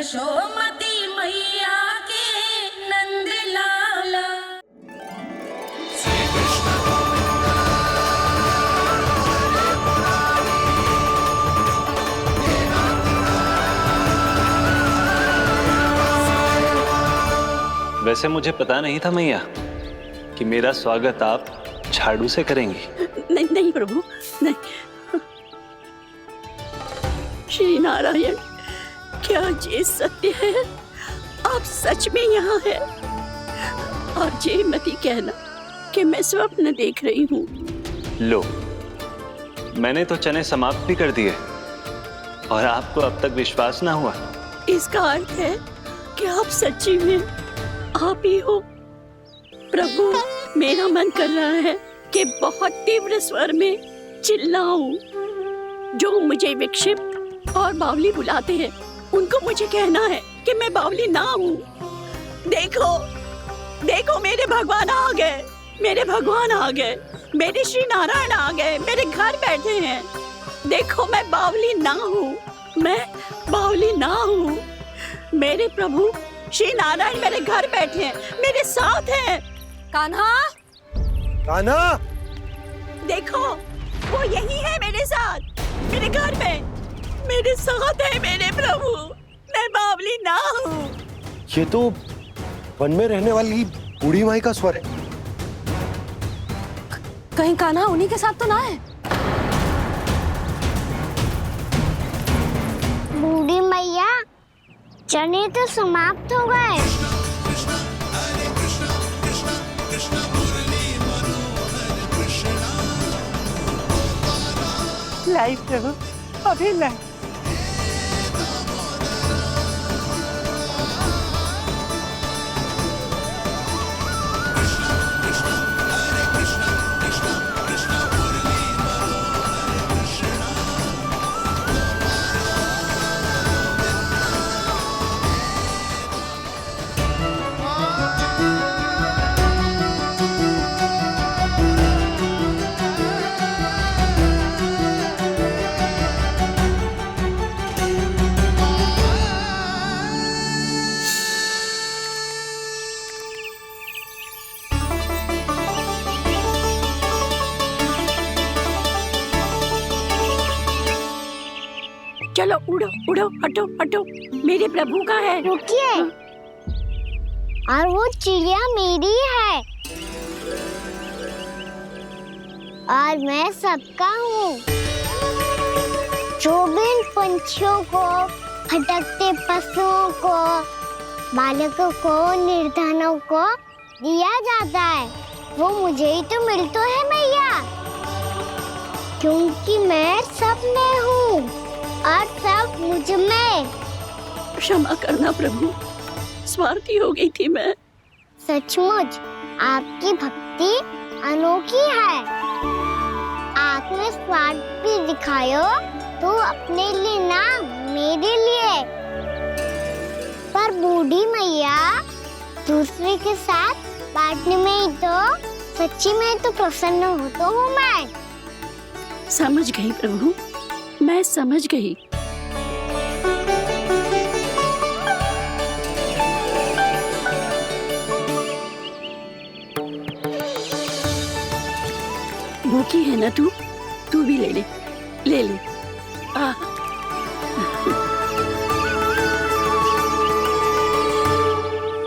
यशोमती मैया के नंद लाला। वैसे मुझे पता नहीं था मैया कि मेरा स्वागत आप झाड़ू से करेंगी। नहीं नहीं प्रभु, नहीं। श्री नारायण, क्या ये सत्य है? आप सच में यहाँ हैं? और ये मत ही कहना कि मैं स्वप्न देख रही हूँ। लो, मैंने तो चने समाप्त भी कर दिए और आपको अब तक विश्वास ना हुआ। इसका अर्थ है कि आप सच्ची में आप ही हो। प्रभु, मेरा मन कर रहा है कि बहुत तीव्र स्वर में चिल्लाऊं। जो मुझे विक्षिप्त और बावली बुलाते हैं उनको मुझे कहना है कि मैं बावली ना हूँ। देखो देखो, मेरे भगवान आ गए, मेरे भगवान आ गए, मेरे श्री नारायण आ गए, मेरे घर बैठे हैं। देखो, मैं बावली ना हूँ, मैं बावली ना हूँ। मेरे प्रभु श्री नारायण मेरे घर बैठे हैं, मेरे साथ हैं। कान्हा, कान्हा, देखो, वो यही है मेरे साथ, मेरे घर में, मेरे साथ है मेरे प्रभु। मैं बावली ना हूँ। ये तो वन में रहने वाली बूढ़ी माई का स्वर है। कहीं कान्हा उन्हीं के साथ तो ना है? बूढ़ी मैया, चने तो समाप्त हो गए। लाई प्रभु, अभी लाई। चलो उड़ो उड़ो, हटो हटो, मेरे प्रभु का है। रुकिए, और वो चिड़िया मेरी है और मैं सबका हूँ। जो भी इन पंछियों को, भटकते पशुओं को, बालकों को, निर्धनों को दिया जाता है, वो मुझे ही तो मिलता है मैया, क्योंकि मैं सब में हूँ और सब मुझ में। क्षमा करना प्रभु, स्वार्थी हो गई थी मैं। सचमुच आपकी भक्ति अनोखी है। आपने स्वार्थ भी दिखायो तो अपने लिए ना, मेरे लिए। पर बूढ़ी मैया, दूसरे के साथ बांटने में ही तो सच्ची में तो प्रसन्न होता हूँ मैं। समझ गई प्रभु, मैं समझ गई। भूखी है ना तू? तू भी ले ले, ले ले।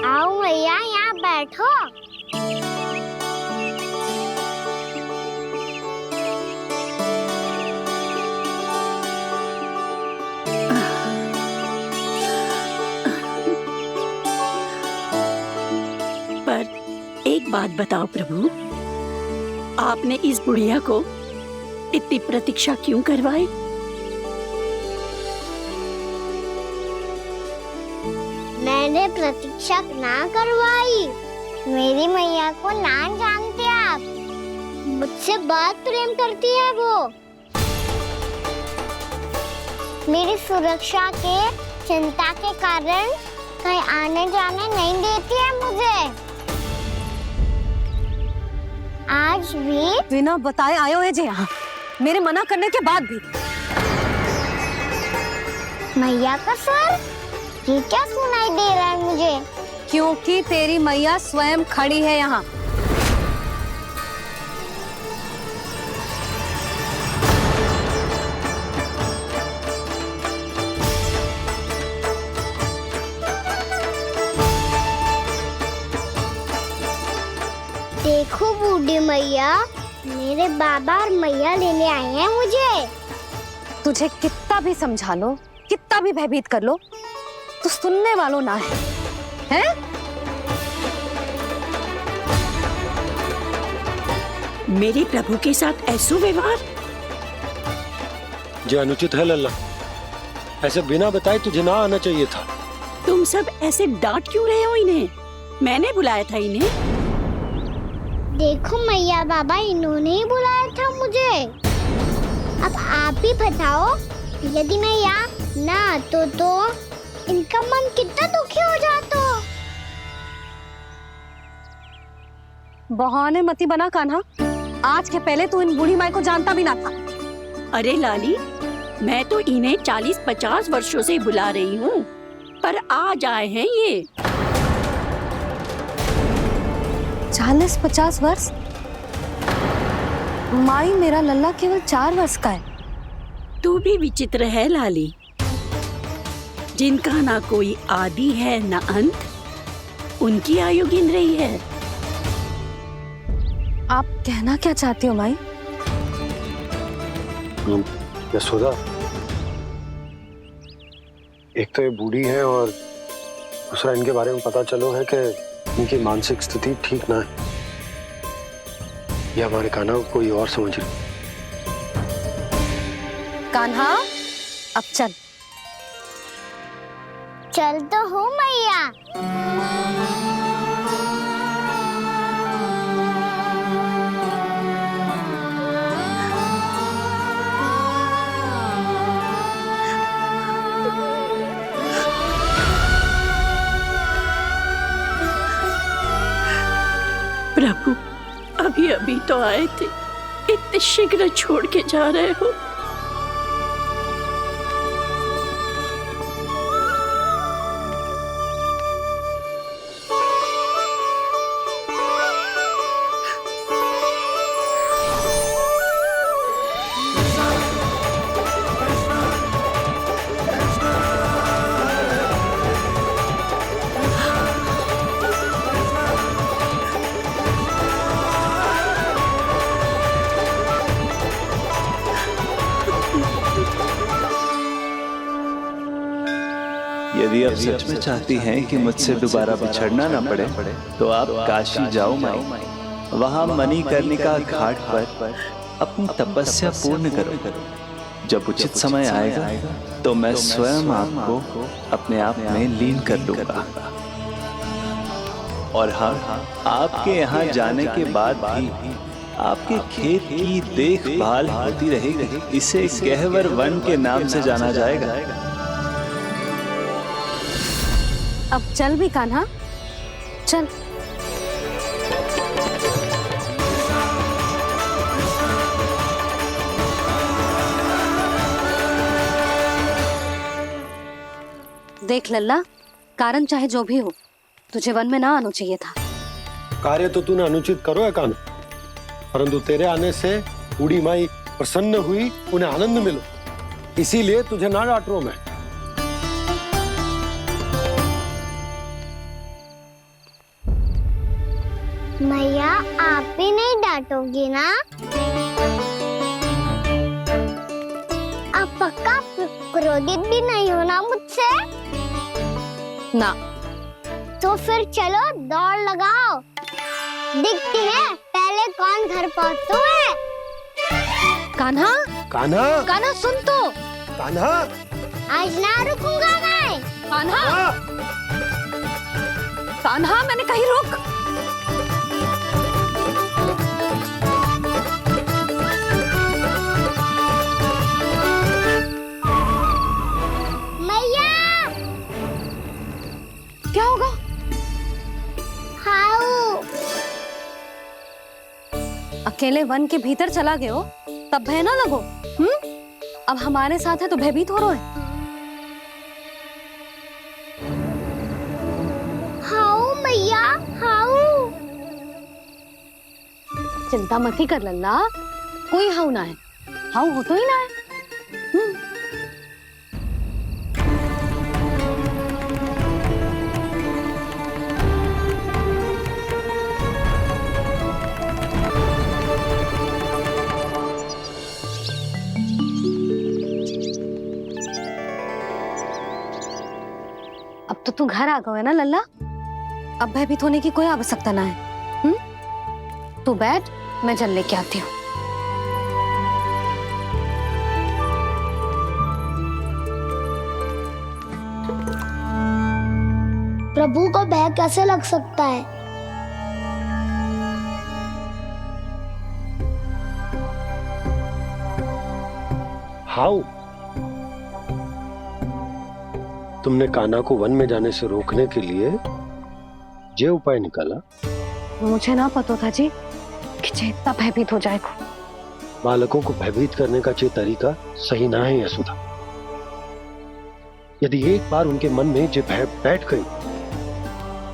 आओ मैया, यहाँ बैठो। एक बात बताओ प्रभु, आपने इस बुढ़िया को इतनी प्रतीक्षा क्यों करवाई? मैंने प्रतीक्षा ना करवाई। मेरी मैया को ना जानते आप, मुझसे बहुत प्रेम करती है वो। मेरी सुरक्षा के चिंता के कारण कहीं आने जाने नहीं देती है मुझे। आज भी बिना बताए आयो है जे यहाँ, मेरे मना करने के बाद भी। मैया का स्वर, ये क्या सुनाई दे रहा है मुझे? क्योंकि तेरी मैया स्वयं खड़ी है यहाँ। देखो बूढ़ी मैया, मेरे बाबा और मैया लेने आए हैं मुझे। तुझे कितना भी समझा लो, कितना भी भयभीत कर लो, तो सुनने वालों ना है, हैं? मेरे प्रभु के साथ ऐसा व्यवहार जो अनुचित है लल्ला। ऐसे बिना बताए तुझे ना आना चाहिए था। तुम सब ऐसे डांट क्यों रहे हो इन्हें? मैंने बुलाया था इन्हें। देखो मैया बाबा, इन्होंने ही बुलाया था मुझे। अब आप ही बताओ, यदि मैं यहाँ ना आतो तो इनका मन कितना दुखी हो जाता। बहाने मती बना कान्हा। आज के पहले तू इन बूढ़ी माई को जानता भी ना था। अरे लाली, मैं तो इन्हें 40-50 वर्षों से बुला रही हूँ, पर आज आए हैं ये। 40-50 वर्ष? माई, मेरा लल्ला केवल 4 वर्ष का है। तू भी विचित्र है लाली, जिनका ना कोई आदि है ना अंत, उनकी आयु गिन रही है। आप कहना क्या चाहती हो माई? यशोदा, एक तो ये बूढ़ी है और दूसरा इनके बारे में पता चलो है कि इनकी मानसिक स्थिति ठीक ना है। ये हमारे कान्हा को कोई और समझ रही। कान्हा, अब चल। चल तो हो मैया। प्रभु, अभी अभी तो आए थे, इतने शीघ्र छोड़ के जा रहे हो। यदि आप सच में चाहती हैं कि मुझसे दोबारा बिछड़ना ना पड़े, तो आप काशी जाओ माई। वहां मणिकर्णिका घाट पर अपनी तपस्या पूर्ण करो। जब उचित समय आएगा तो मैं स्वयं आपको अपने आप में लीन कर लूंगा। और हाँ, आपके यहाँ जाने के बाद भी आपके खेत की देखभाल होती रहेगी। इसे गहवर वन के नाम से जाना जाएगा। अब चल भी कान्हा, चल। देख लल्ला, कारण चाहे जो भी हो, तुझे वन में ना आना चाहिए था। कार्य तो तूने अनुचित करो है कान्हा, परंतु तेरे आने से बूढ़ी माई प्रसन्न हुई, उन्हें आनंद मिलो, इसीलिए तुझे ना डांट रहा हूं मैं। मैया, आप ही नहीं डांटोगी ना? आप पक्का क्रोधित भी नहीं हो ना मुझसे? ना। तो फिर चलो दौड़ लगाओ, दिखती है पहले कौन घर पहुंचता है। कान्हा, कान्हा, कान्हा सुन तो। कान्हा, आज ना रुकूंगा मैं। कान्हा, कान्हा, मैंने कहीं रुक। मैया, क्या होगा? हाउ अकेले वन के भीतर चला गए हो, तब भय ना लगो। अब हमारे साथ है तो भयभीत हो रहे हो। चिंता मत ही कर लल्ला, कोई हाउ ना है, हाउ हो तो ही ना है। अब तो तू घर आ गया है ना लल्ला, अब भयभीत होने की कोई आवश्यकता ना है। तू बैठ, मैं जल लेके आती हूँ। प्रभु को भय कैसे लग सकता है? हाउ? तुमने कान्हा को वन में जाने से रोकने के लिए ये उपाय निकाला? मुझे ना पता था जी कि जे इतना भयभीत हो जाएगा। बालकों को भयभीत करने का ये तरीका सही ना है यशोदा। यदि एक बार उनके मन में ये भय बैठ गई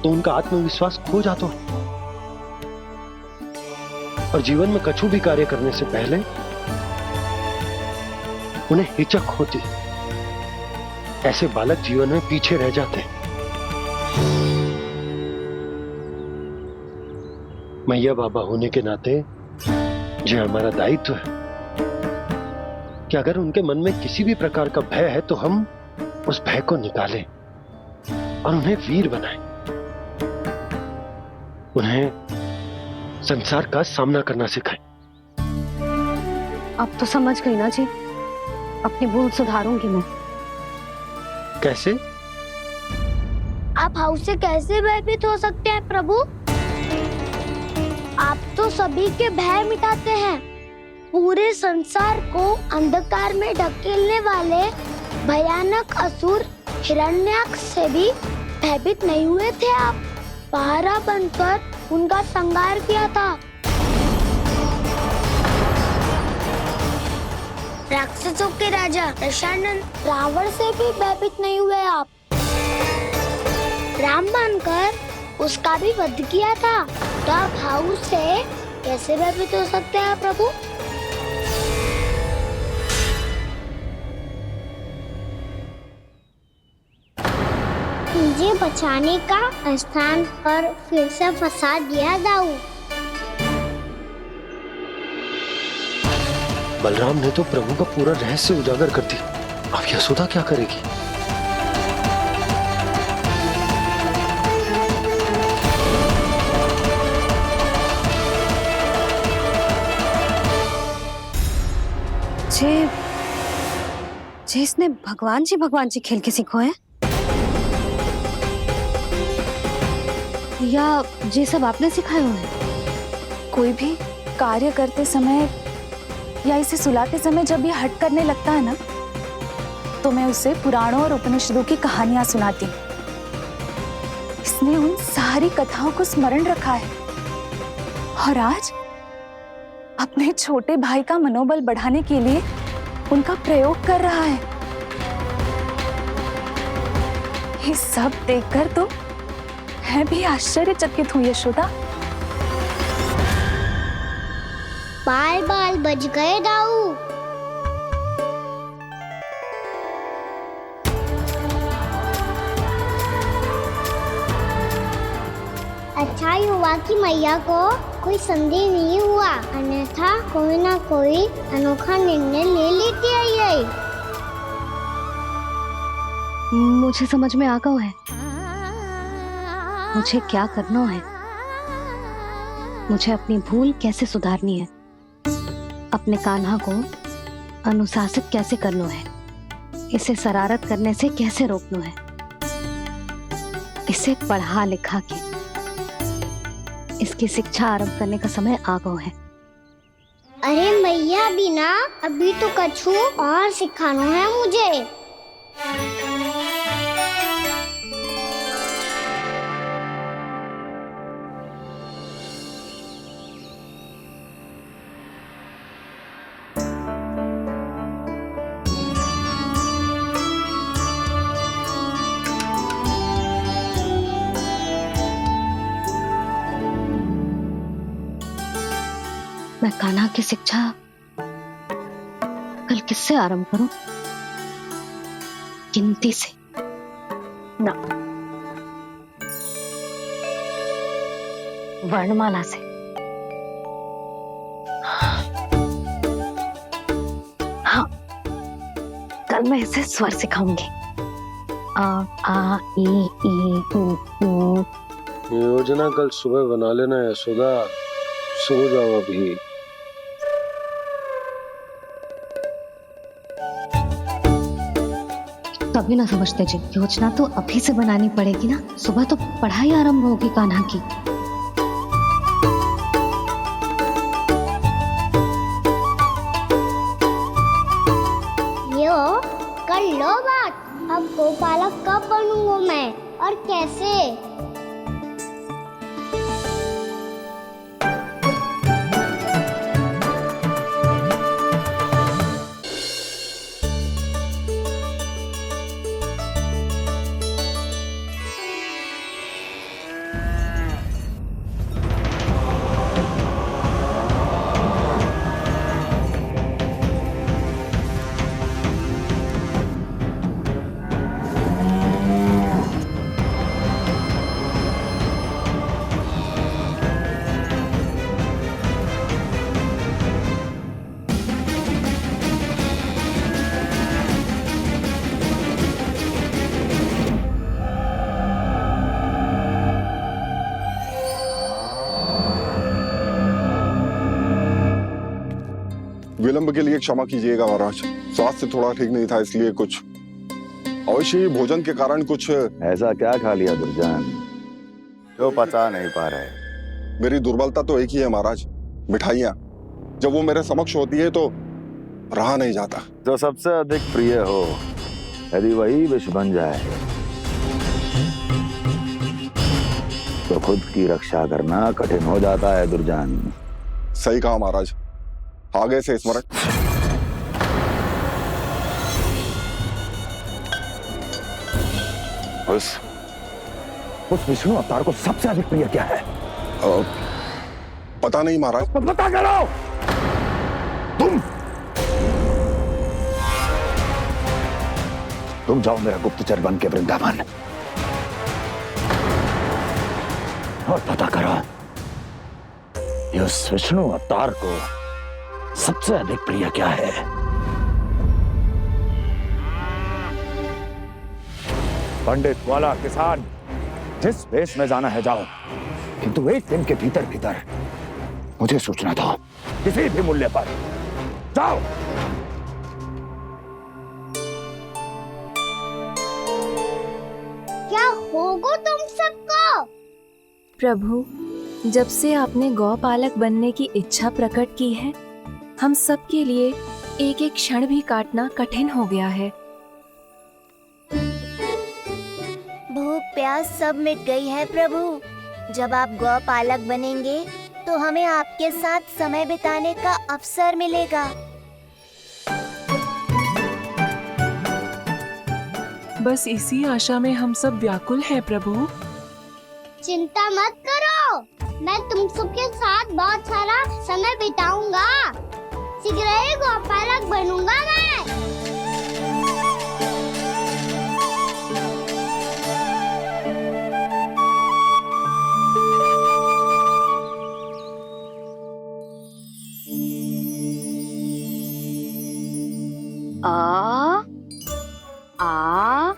तो उनका आत्मविश्वास खो जाता है और जीवन में कछु भी कार्य करने से पहले उन्हें हिचक होती। ऐसे बालक जीवन में पीछे रह जाते हैं। मैया बाबा होने के नाते यह हमारा दायित्व है कि अगर उनके मन में किसी भी प्रकार का भय है तो हम उस भय को निकालें और उन्हें वीर बनाएं, उन्हें संसार का सामना करना सिखाएं। अब तो समझ गई ना जी, अपनी भूल सुधारूंगी मैं। कैसे? आप हाउ से कैसे भयभीत हो सकते हैं प्रभु? आप तो सभी के भय मिटाते हैं। पूरे संसार को अंधकार में ढकेलने वाले भयानक असुर हिरण्याक्ष से भी भयभीत नहीं हुए थे आप। पहरा बनकर उनका संहार किया था। राक्षसों के राजा दशानन रावण से भी भयभीत नहीं हुए आप। राम बनकर उसका भी वध किया था। तो आप हाउ से कैसे भयभीत हो सकते हैं प्रभु? मुझे बचाने का स्थान पर फिर से फंसा दिया दाऊ। बलराम ने तो प्रभु का पूरा रहस्य उजागर कर दिया। अब यशोदा क्या करेगी? जे इसने भगवान जी खेल के सीखो है, या ये सब आपने सिखाए हुए हैं? कोई भी कार्य करते समय या इसे सुलाते समय जब ये हट करने लगता है ना, तो मैं उसे पुराणों और उपनिषदों की कहानियां सुनाती हूँ। इसने उन सारी कथाओं को स्मरण रखा है और आज अपने छोटे भाई का मनोबल बढ़ाने के लिए उनका प्रयोग कर रहा है। ये सब देखकर तो मैं भी आश्चर्यचकित हूँ यशोदा। बाल बाल बज गए दाऊ। अच्छा ही हुआ कि मैया को कोई संदेह नहीं हुआ, अन्यथा कोई ना कोई अनोखा निर्णय ले लेती आई। मुझे समझ में आ गया है मुझे क्या करना है। मुझे अपनी भूल कैसे सुधारनी है, अपने कान्हा को अनुशासित कैसे करना है, इसे शरारत करने से कैसे रोकना है, इसे पढ़ा लिखा के इसकी शिक्षा आरंभ करने का समय आ गया है। अरे मैया बिना अभी तो कछु और सिखाना है मुझे। मैं कान्हा की शिक्षा कल किससे आरंभ करूं? गिनती से ना, वर्णमाला से। हाँ, कल मैं इसे स्वर सिखाऊंगी। आ आ ई ई उ ऊ। योजना कल सुबह बना लेना यशोदा, सो जाओ अभी। तभी ना समझते जी, योजना तो अभी से बनानी पड़ेगी ना। सुबह तो पढ़ाई आरंभ होगी कान्हा की। यो कर लो बात। अब गोपालक कब बनूंगा मैं और कैसे? विलंब के लिए क्षमा कीजिएगा महाराज, स्वास्थ्य थोड़ा ठीक नहीं था इसलिए कुछ अवश्य ही भोजन के कारण कुछ। ऐसा क्या खा लिया दुर्जन जो पचा नहीं पा रहे? मेरी दुर्बलता तो एक ही है महाराज, मिठाइयाँ। जब वो मेरे समक्ष होती है तो रहा नहीं जाता। जो सबसे अधिक प्रिय हो, यदि वही विष बन जाए तो खुद की रक्षा करना कठिन हो जाता है दुर्जन। सही कहा महाराज, आगे से स्मरण। उस विष्णु अवतार को सबसे अधिक प्रिय क्या है? पता नहीं महाराज। पता करो। तुम जाओ मेरा गुप्तचर बन के वृंदावन और पता करो इस विष्णु अवतार को सबसे अधिक प्रिय क्या है। पंडित वाला किसान, जिस वेश में जाना है जाओ, किंतु एक दिन के भीतर भीतर मुझे सूचना दो, किसी भी मूल्य पर। जाओ। क्या होगा तुम सबको? प्रभु, जब से आपने गौपालक बनने की इच्छा प्रकट की है, हम सब के लिए एक एक क्षण भी काटना कठिन हो गया है। भूख प्यास सब मिट गई है प्रभु। जब आप गौपालक बनेंगे तो हमें आपके साथ समय बिताने का अवसर मिलेगा। बस इसी आशा में हम सब व्याकुल हैं प्रभु। चिंता मत करो, मैं तुम सबके साथ बहुत सारा समय बिताऊंगा। शीघ्र ही गोपालक बनूंगा मैं। आ आ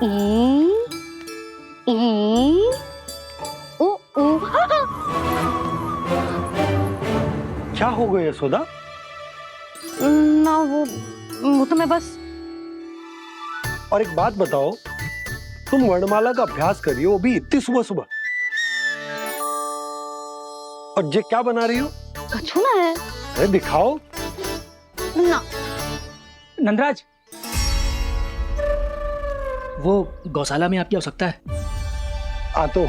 ई ओ ओ। क्या हो गया यशोदा? ना वो तो मैं बस। और एक बात बताओ, तुम वर्णमाला का अभ्यास कर रही हो, वो भी इतनी सुबह सुबह, और ये क्या बना रही हो? कछुआ है। अरे दिखाओ ना। नंदराज, वो गौशाला में आपकी आवश्यकता है। आ तो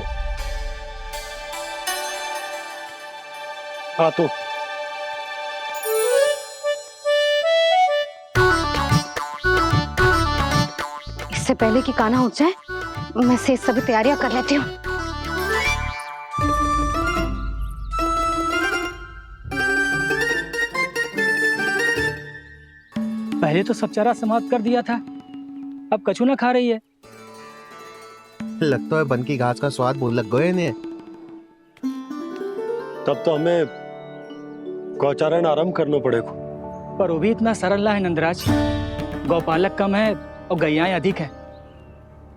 इससे पहले कि कान्हा उठ जाए, मैं से सभी तैयारियां कर लेती हूँ। पहले तो सब चारा समाप्त कर दिया था, अब कछु ना खा रही है। लगता है बन की घास का स्वाद भूल लग गए ने। तब तो हमें गौचारण आरंभ करना पड़ेगा। पर वो भी इतना सरल है नंदराज, गौपालक कम है और गैयाएं अधिक है।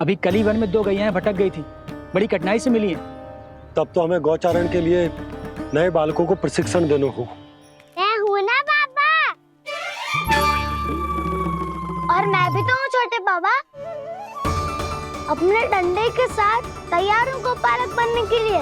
अभी कली वन में 2 गैयाएं भटक गई थी, बड़ी कठिनाई से मिली है। तब तो हमें गौचारण के लिए नए बालकों को प्रशिक्षण देना हो। मैं हूँ ना बाबा, और मैं भी तो हूँ छोटे बाबा। अपने डंडे के साथ तैयार हूँ गौपालक बनने के लिए।